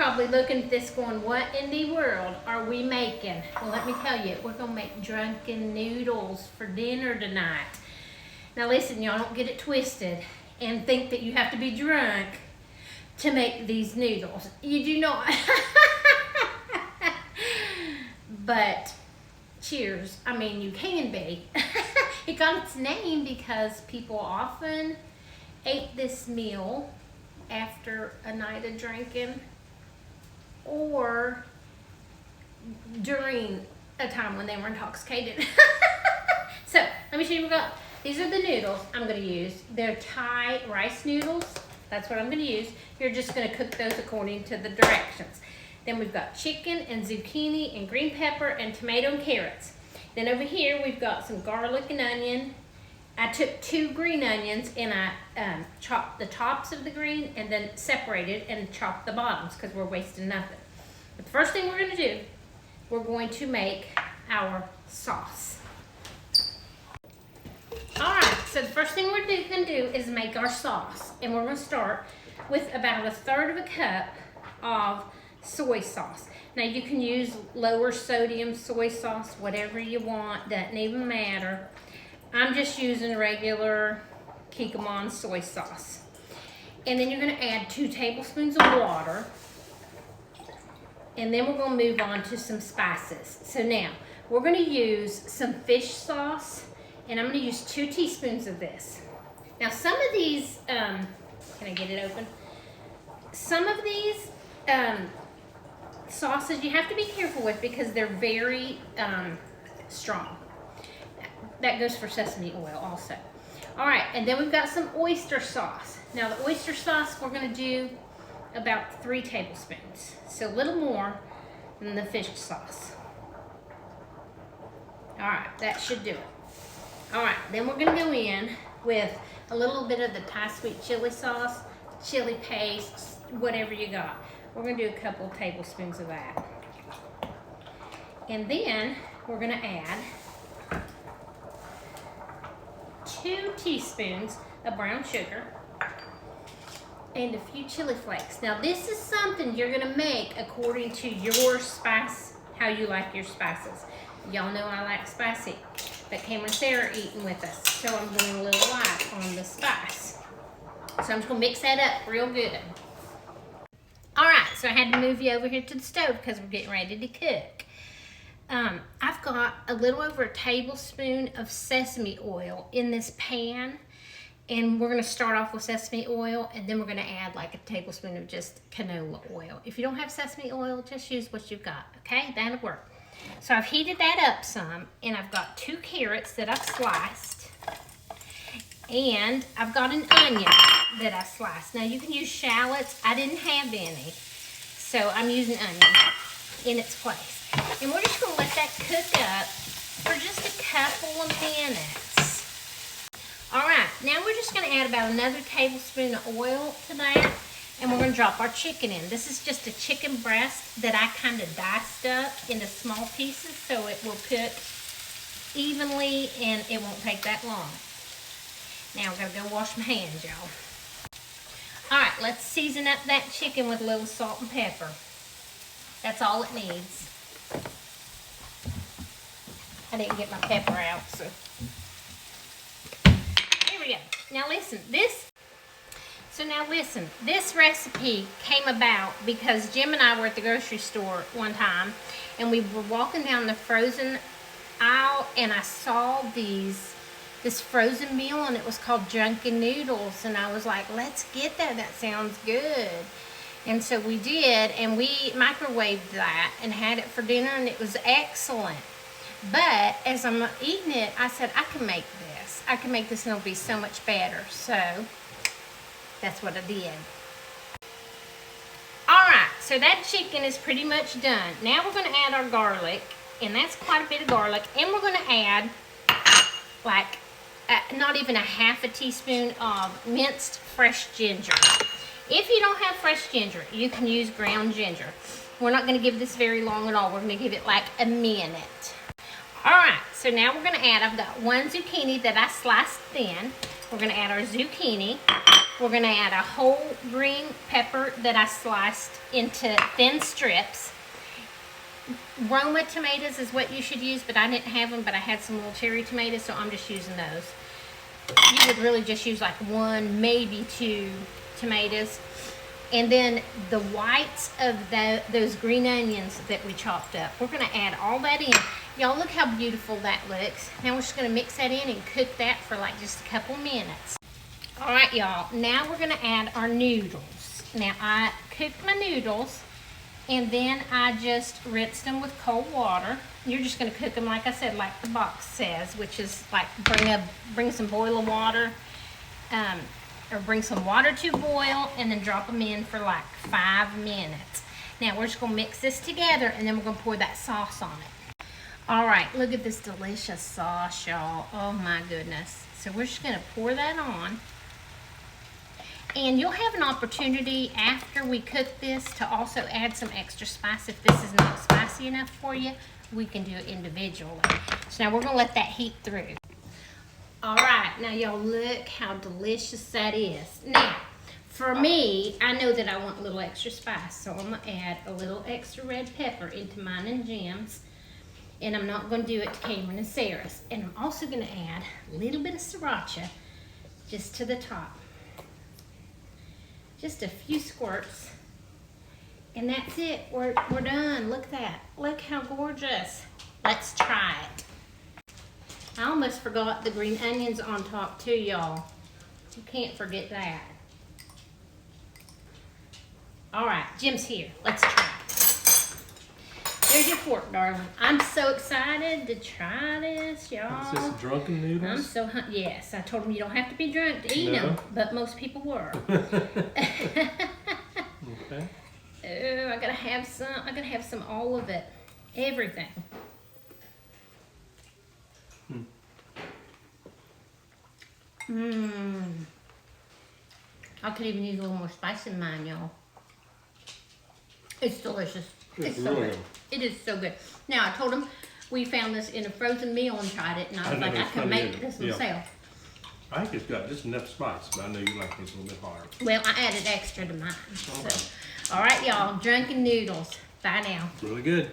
probably looking at this going, what in the world are we making? Well, let me tell you, we're gonna make drunken noodles for dinner tonight. Now listen, y'all, don't get it twisted and think that you have to be drunk to make these noodles. You do not. But cheers. I mean, you can be. It got its name because people often ate this meal after a night of drinking or during a time when they were intoxicated. So let me show you what we got. These are the noodles I'm going to use. They're Thai rice noodles. That's what I'm going to use. You're just going to cook those according to the directions. Then we've got chicken and zucchini and green pepper and tomato and carrots. Then over here we've got some garlic and onion. I took 2 green onions and I chopped the tops of the green and then separated and chopped the bottoms because we're wasting nothing. But the first thing we're going to do, we're going to make our sauce. Alright, so the first thing we're going to do is make our sauce. And we're going to start with about 1/3 of a cup of soy sauce. Now you can use lower sodium soy sauce, whatever you want, doesn't even matter. I'm just using regular Kikkoman soy sauce. And then you're going to add 2 tablespoons of water. And then we're going to move on to some spices. So now we're going to use some fish sauce, and I'm going to use 2 teaspoons of this. Now some of these, can I get it open? Some of these sauces you have to be careful with because they're very strong. That goes for sesame oil also. All right, and then we've got some oyster sauce. Now the oyster sauce we're going to do about 3 tablespoons, so a little more than the fish sauce. All right, that should do it. All right, then we're going to go in with a little bit of the Thai sweet chili sauce, chili paste, whatever you got. We're going to do a couple of tablespoons of that. And then we're going to add 2 teaspoons of brown sugar and a few chili flakes. Now this is something you're going to make according to your spice, how you like your spices. Y'all know I like spicy, but Cameron and Sarah are eating with us, so I'm going a little light on the spice. So I'm just going to mix that up real good. Alright, so I had to move you over here to the stove because we're getting ready to cook. I've got a little over a tablespoon of sesame oil in this pan. And we're going to start off with sesame oil, and then we're going to add like a tablespoon of just canola oil. If you don't have sesame oil, just use what you've got, okay? That'll work. So I've heated that up some, and I've got 2 carrots that I've sliced. And I've got an onion that I sliced. Now you can use shallots. I didn't have any, so I'm using onion in its place. And we're just going to let that cook up for just a couple of minutes. All right, now we're just going to add about another tablespoon of oil to that, and we're going to drop our chicken in. This is just a chicken breast that I kind of diced up into small pieces so it will cook evenly and it won't take that long. Now I've got to go wash my hands, y'all. All right, let's season up that chicken with a little salt and pepper. That's all it needs. I didn't get my pepper out, so. Here we go. Now listen, this recipe came about because Jim and I were at the grocery store one time, and we were walking down the frozen aisle, and I saw this frozen meal, and it was called Drunken Noodles, and I was like, let's get that. That sounds good. And so we did, and we microwaved that and had it for dinner, and it was excellent. But as I'm eating it, I said, I can make this. I can make this and it'll be so much better. So that's what I did. Alright, so that chicken is pretty much done. Now we're going to add our garlic, and that's quite a bit of garlic. And we're going to add like not even a half a teaspoon of minced fresh ginger. If you don't have fresh ginger, you can use ground ginger. We're not going to give this very long at all. We're going to give it like a minute. Alright, so now we're going to add, I've got 1 zucchini that I sliced thin. We're gonna add our zucchini. We're gonna add a whole green pepper that I sliced into thin strips. Roma tomatoes is what you should use, but I didn't have them, but I had some little cherry tomatoes, so I'm just using those. You would really just use like 1, maybe 2 tomatoes. And then the whites of those green onions that we chopped up. We're gonna add all that in. Y'all, look how beautiful that looks. Now we're just gonna mix that in and cook that for like just a couple minutes. All right, y'all, now we're gonna add our noodles. Now I cooked my noodles and then I just rinsed them with cold water. You're just gonna cook them, like I said, like the box says, which is like bring some boiling water, or bring some water to boil and then drop them in for like 5 minutes. Now we're just gonna mix this together and then we're gonna pour that sauce on it. All right, look at this delicious sauce, y'all. Oh my goodness. So we're just gonna pour that on. And you'll have an opportunity after we cook this to also add some extra spice. If this is not spicy enough for you, we can do it individually. So now we're gonna let that heat through. All right, now y'all look how delicious that is. Now, for me, I know that I want a little extra spice, so I'm gonna add a little extra red pepper into mine and Jim's. And I'm not gonna do it to Cameron and Sarah's. And I'm also gonna add a little bit of sriracha just to the top. Just a few squirts. And that's it, we're done. Look at that, look how gorgeous. Let's try it. I almost forgot the green onions on top too, y'all. You can't forget that. All right, Jim's here. Let's try it. There's your fork, darling. I'm so excited to try this, y'all. Is this Drunken Noodles? I'm so yes. I told him you don't have to be drunk to eat them, but most people were. Okay. Oh, I gotta have some. I gotta have some. All of it, everything. I could even use a little more spice in mine, y'all. It's delicious. It's so good. It is so good. Now, I told him we found this in a frozen meal and tried it, and I was like, I can make this myself. I think it's got just enough spice, but I know you like this a little bit hotter. Well, I added extra to mine. Okay. So, all right, y'all. Drunken Noodles. Bye now. Really good.